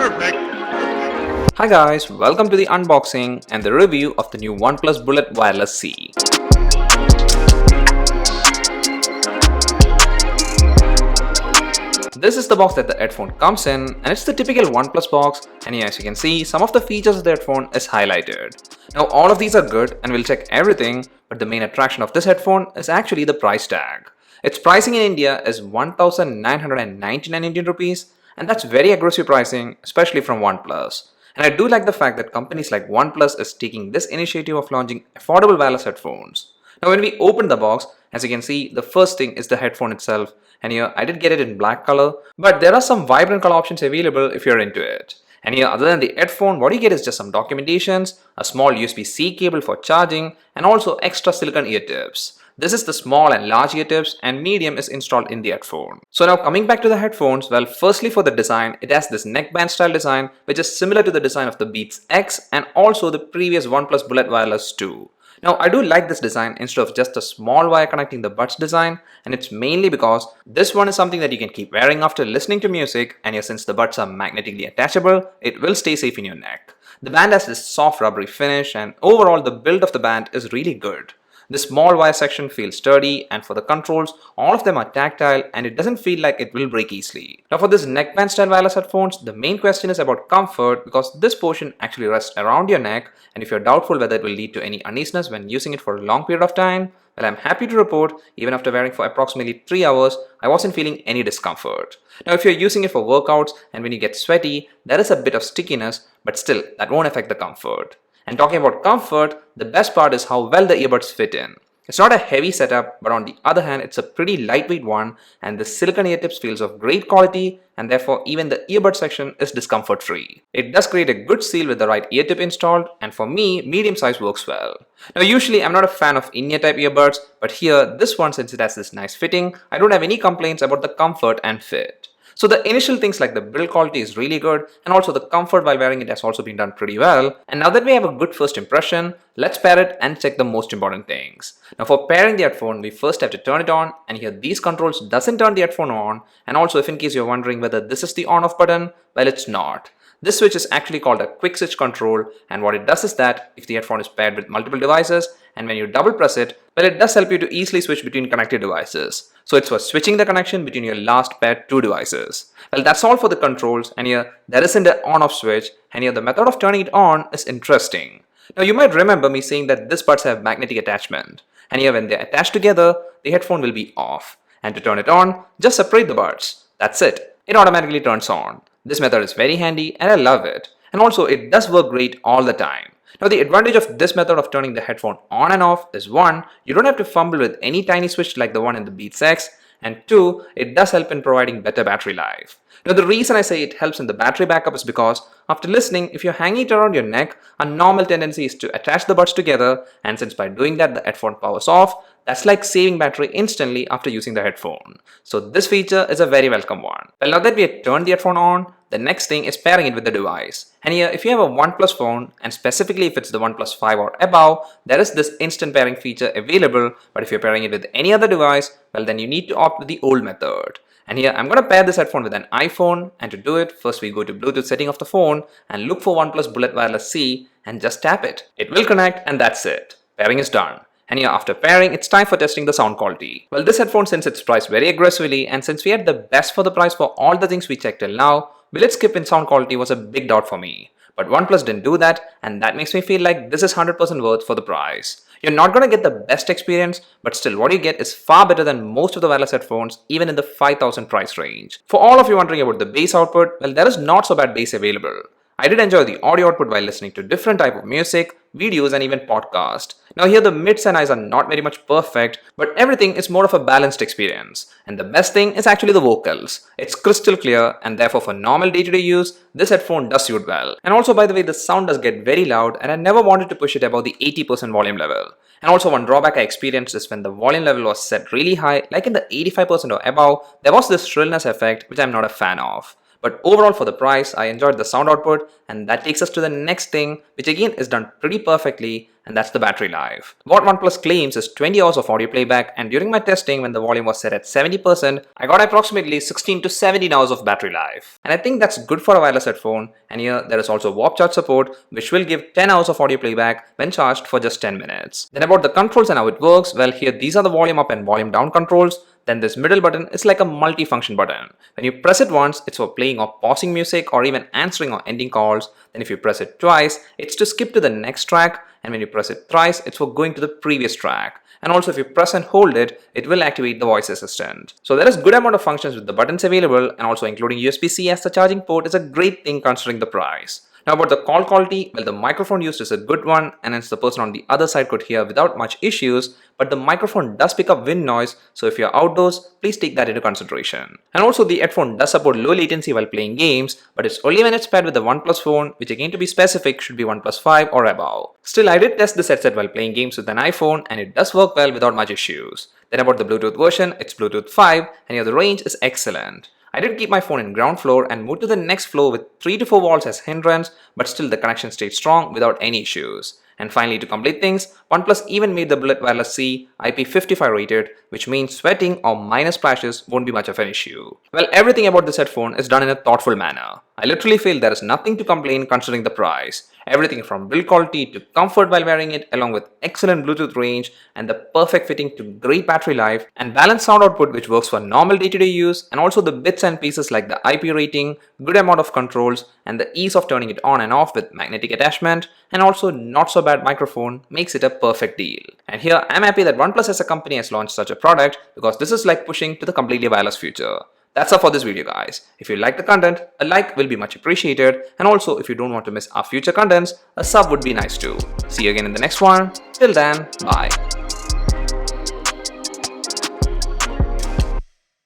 Hi guys, welcome to the unboxing and the review of the new OnePlus Bullet Wireless Z. This is the box that the headphone comes in, and it's the typical OnePlus box, and here as you can see, some of the features of the headphone is highlighted. Now all of these are good and we'll check everything, but the main attraction of this headphone is actually the price tag. Its pricing in India is 1999 Indian rupees, and that's very aggressive pricing, especially from OnePlus. And I do like the fact that companies like OnePlus is taking this initiative of launching affordable wireless headphones. Now when we open the box, as you can see, the first thing is the headphone itself, and here I did get it in black color, but there are some vibrant color options available if you're into it. And here other than the headphone, what you get is just some documentations, a small USB-C cable for charging, and also extra silicone ear tips. This is the small and large ear tips, and medium is installed in the headphone. So now coming back to the headphones, well, firstly for the design, it has this neckband style design which is similar to the design of the Beats X and also the previous OnePlus Bullet Wireless 2. Now I do like this design instead of just a small wire connecting the buds design, and it's mainly because this one is something that you can keep wearing after listening to music, and here since the buds are magnetically attachable, it will stay safe in your neck. The band has this soft rubbery finish, and overall the build of the band is really good. The small wire section feels sturdy, and for the controls, all of them are tactile and it doesn't feel like it will break easily. Now for this neckband style wireless headphones, the main question is about comfort because this portion actually rests around your neck, and if you're doubtful whether it will lead to any uneasiness when using it for a long period of time, well, I'm happy to report even after wearing for approximately 3 hours, I wasn't feeling any discomfort. Now if you're using it for workouts and when you get sweaty, there is a bit of stickiness, but still that won't affect the comfort. And talking about comfort, the best part is how well the earbuds fit in. It's not a heavy setup, but on the other hand, it's a pretty lightweight one, and the silicone ear tips feels of great quality, and therefore even the earbud section is discomfort free. It does create a good seal with the right ear tip installed, and for me, medium size works well. Now usually I'm not a fan of in-ear type earbuds, but here this one, since it has this nice fitting, I don't have any complaints about the comfort and fit. So the initial things like the build quality is really good, and also the comfort while wearing it has also been done pretty well. And now that we have a good first impression, let's pair it and check the most important things. Now for pairing the headphone, we first have to turn it on, and here these controls doesn't turn the headphone on. And also if in case you're wondering whether this is the on off button, well, it's not. This switch is actually called a quick switch control, and what it does is that if the headphone is paired with multiple devices and when you double press it, well, it does help you to easily switch between connected devices. So it's for switching the connection between your last paired 2 devices. Well, that's all for the controls, and here there isn't an on off switch, and here the method of turning it on is interesting. Now you might remember me saying that these buds have magnetic attachment, and here when they're attached together, the headphone will be off. And to turn it on, just separate the buds. That's it. It automatically turns on. This method is very handy and I love it. And also it does work great all the time. Now the advantage of this method of turning the headphone on and off is 1, you don't have to fumble with any tiny switch like the one in the Beats X, and 2, it does help in providing better battery life. Now the reason I say it helps in the battery backup is because after listening, if you're hanging it around your neck, a normal tendency is to attach the buds together, and since by doing that the headphone powers off, that's like saving battery instantly after using the headphone. So this feature is a very welcome one. Well, now that we have turned the headphone on, the next thing is pairing it with the device. And here if you have a OnePlus phone, and specifically if it's the OnePlus 5 or above, there is this instant pairing feature available, but if you're pairing it with any other device, well then you need to opt with the old method. And here I'm going to pair this headphone with an iPhone, and to do it, first we go to Bluetooth setting of the phone and look for OnePlus Bullet Wireless Z and just tap it. It will connect and that's it. Pairing is done. And here after pairing, it's time for testing the sound quality. Well, this headphone, since it's priced very aggressively and since we had the best for the price for all the things we checked till now, will it skip in sound quality was a big doubt for me. But OnePlus didn't do that, and that makes me feel like this is 100% worth for the price. You're not going to get the best experience, but still what you get is far better than most of the wireless headphones even in the 5,000 price range. For all of you wondering about the bass output, well, there is not so bad bass available. I did enjoy the audio output while listening to different type of music, videos and even podcast. Now here the mids and highs are not very much perfect, but everything is more of a balanced experience. And the best thing is actually the vocals. It's crystal clear, and therefore for normal day-to-day use, this headphone does suit well. And also by the way, the sound does get very loud, and I never wanted to push it above the 80% volume level. And also one drawback I experienced is when the volume level was set really high, like in the 85% or above, there was this shrillness effect which I'm not a fan of. But overall for the price, I enjoyed the sound output, and that takes us to the next thing, which again is done pretty perfectly, and that's the battery life. What OnePlus claims is 20 hours of audio playback, and during my testing when the volume was set at 70%, I got approximately 16 to 17 hours of battery life. And I think that's good for a wireless headphone, and here there is also warp charge support, which will give 10 hours of audio playback when charged for just 10 minutes. Then about the controls and how it works, well here these are the volume up and volume down controls. Then this middle button is like a multi-function button. When you press it once, it's for playing or pausing music or even answering or ending calls. Then if you press it twice, it's to skip to the next track. And when you press it thrice, it's for going to the previous track. And also if you press and hold it, it will activate the voice assistant. So there is good amount of functions with the buttons available, and also including USB-C as the charging port is a great thing considering the price. Now about the call quality, well the microphone used is a good one, and hence the person on the other side could hear without much issues, but the microphone does pick up wind noise, so if you're outdoors, please take that into consideration. And also the headphone does support low latency while playing games, but it's only when it's paired with the OnePlus phone, which again to be specific should be OnePlus 5 or above. Still, I did test this headset while playing games with an iPhone, and it does work well without much issues. Then about the Bluetooth version, it's Bluetooth 5, and here the range is excellent. I did keep my phone in ground floor and moved to the next floor with 3 to 4 walls as hindrance, but still the connection stayed strong without any issues. And finally, to complete things, OnePlus even made the Bullet Wireless Z IP55 rated, which means sweating or minor splashes won't be much of an issue. Well, everything about this headphone is done in a thoughtful manner. I literally feel there is nothing to complain considering the price. Everything from build quality to comfort while wearing it, along with excellent Bluetooth range and the perfect fitting to great battery life and balanced sound output which works for normal day-to-day use, and also the bits and pieces like the IP rating, good amount of controls, and the ease of turning it on and off with magnetic attachment, and also not so bad microphone makes it a perfect deal. And here I'm happy that OnePlus as a company has launched such a product, because this is like pushing to the completely wireless future. That's all for this video guys. If you like the content, a like will be much appreciated, and also if you don't want to miss our future contents, a sub would be nice too. See you again in the next one. Till then, bye.